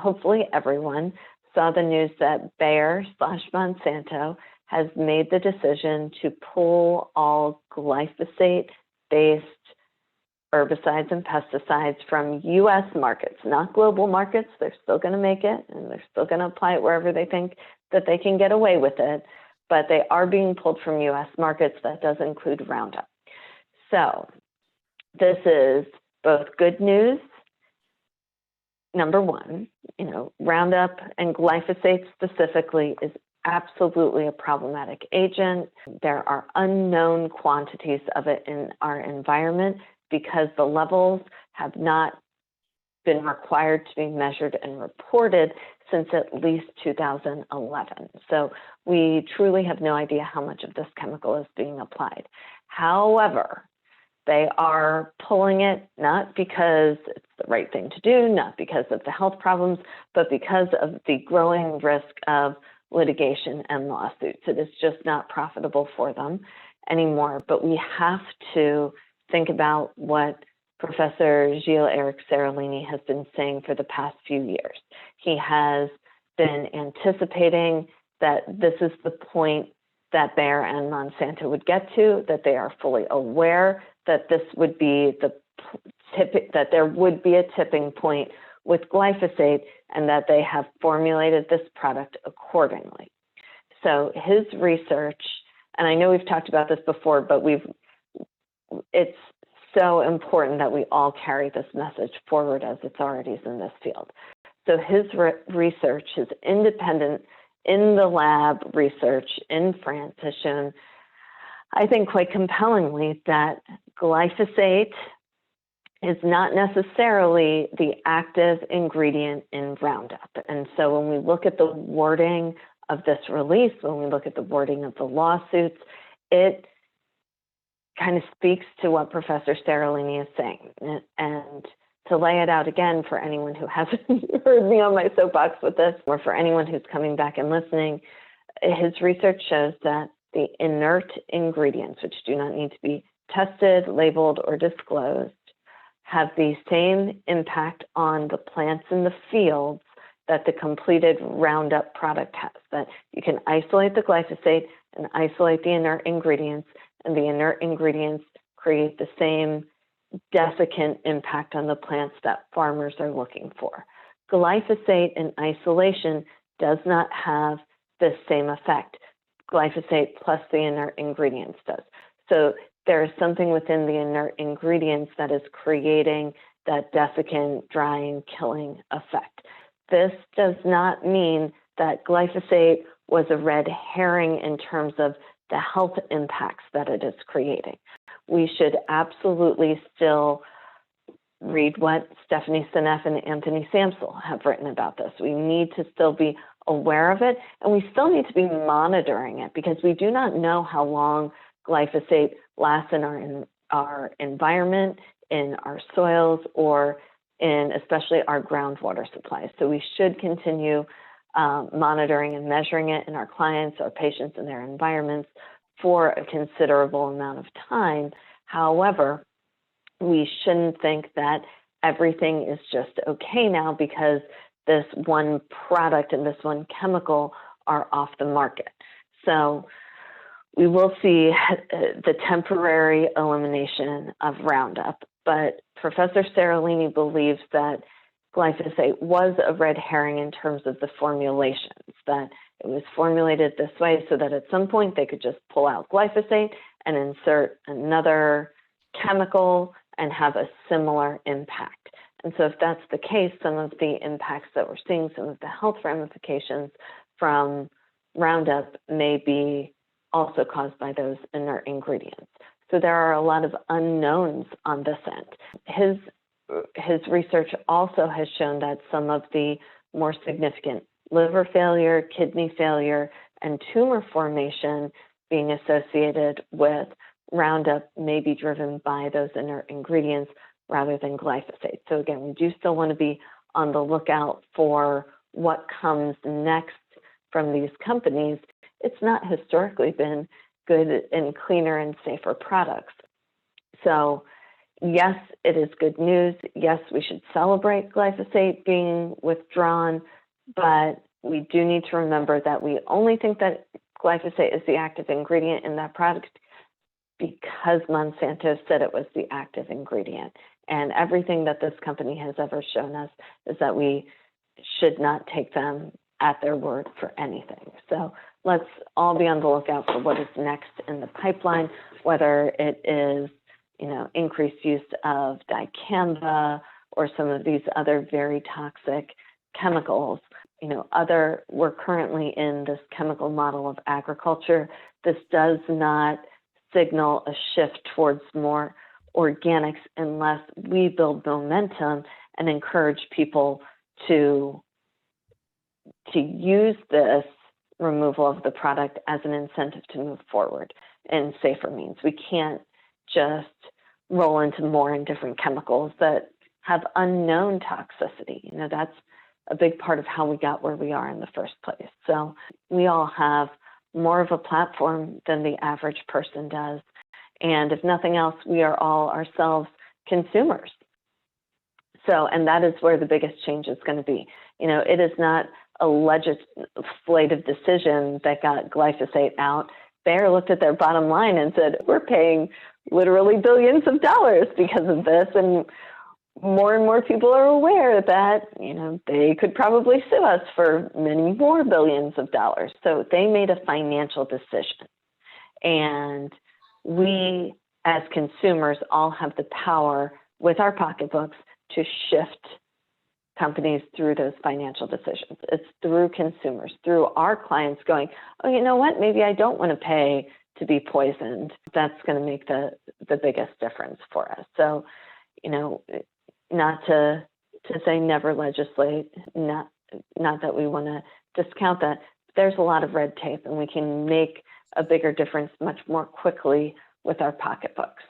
hopefully everyone saw the news that Bayer/Monsanto has made the decision to pull all glyphosate-based herbicides and pesticides from U.S. markets, not global markets. They're still going to make it, and they're still going to apply it wherever they think that they can get away with it, but they are being pulled from U.S. markets. That does include Roundup. So this is both good news. Number one, Roundup and glyphosate specifically is absolutely a problematic agent. There are unknown quantities of it in our environment because the levels have not been required to be measured and reported since at least 2011. So we truly have no idea how much of this chemical is being applied. However, they are pulling it not because it's the right thing to do, not because of the health problems, but because of the growing risk of litigation and lawsuits. It is just not profitable for them anymore. But we have to think about what Professor Gilles-Éric Seralini has been saying for the past few years. He has been anticipating that this is the point that Bayer and Monsanto would get to, that they are fully aware that this would be that there would be a tipping point with glyphosate, and that they have formulated this product accordingly. So his research, and I know we've talked about this before, but it's so important that we all carry this message forward as authorities in this field. So his research, his independent in the lab research in France has shown, I think quite compellingly, that glyphosate is not necessarily the active ingredient in Roundup. And so when we look at the wording of this release, when we look at the wording of the lawsuits, it kind of speaks to what Professor Seralini is saying. And to lay it out again for anyone who hasn't heard me on my soapbox with this, or for anyone who's coming back and listening, his research shows that the inert ingredients, which do not need to be tested, labeled, or disclosed, have the same impact on the plants in the fields that the completed Roundup product has. That you can isolate the glyphosate and isolate the inert ingredients, and the inert ingredients create the same desiccant impact on the plants that farmers are looking for. Glyphosate in isolation does not have the same effect. Glyphosate plus the inert ingredients does. So there is something within the inert ingredients that is creating that desiccant, drying, killing effect. This does not mean that glyphosate was a red herring in terms of the health impacts that it is creating. We should absolutely still read what Stephanie Seneff and Anthony Samsel have written about this. We need to still be aware of it, and we still need to be monitoring it because we do not know how long glyphosate lasts in our environment, in our soils, or in especially our groundwater supplies. So we should continue monitoring and measuring it in our clients, our patients, and their environments for a considerable amount of time. However, we shouldn't think that everything is just okay now because this one product and this one chemical are off the market. So we will see the temporary elimination of Roundup, but Professor Seralini believes that glyphosate was a red herring in terms of the formulations, that it was formulated this way so that at some point they could just pull out glyphosate and insert another chemical and have a similar impact. And so if that's the case, some of the impacts that we're seeing, some of the health ramifications from Roundup may be also caused by those inert ingredients. So there are a lot of unknowns on this end. His research also has shown that some of the more significant liver failure, kidney failure, and tumor formation being associated with Roundup may be driven by those inert ingredients rather than glyphosate. So again, we do still want to be on the lookout for what comes next from these companies. It's not historically been good and cleaner and safer products. So yes, it is good news. Yes, we should celebrate glyphosate being withdrawn, but we do need to remember that we only think that glyphosate is the active ingredient in that product because Monsanto said it was the active ingredient. And everything that this company has ever shown us is that we should not take them at their word for anything. So let's all be on the lookout for what is next in the pipeline, whether it is, increased use of dicamba or some of these other very toxic chemicals. We're currently in this chemical model of agriculture. This does not signal a shift towards more organics unless we build momentum and encourage people to use this removal of the product as an incentive to move forward in safer means. We can't just roll into more and different chemicals that have unknown toxicity. That's a big part of how we got where we are in the first place. So we all have more of a platform than the average person does. And if nothing else, we are all ourselves consumers. So, and that is where the biggest change is going to be. It is not a legislative decision that got glyphosate out. Bayer looked at their bottom line and said, we're paying literally billions of dollars because of this. And more people are aware that, they could probably sue us for many more billions of dollars. So they made a financial decision. And we, as consumers, all have the power with our pocketbooks to shift companies through those financial decisions. It's through consumers, through our clients going, oh, you know what, maybe I don't want to pay to be poisoned. That's going to make the biggest difference for us. So, not to say never legislate, not that we want to discount that. There's a lot of red tape, and we can make a bigger difference much more quickly with our pocketbooks.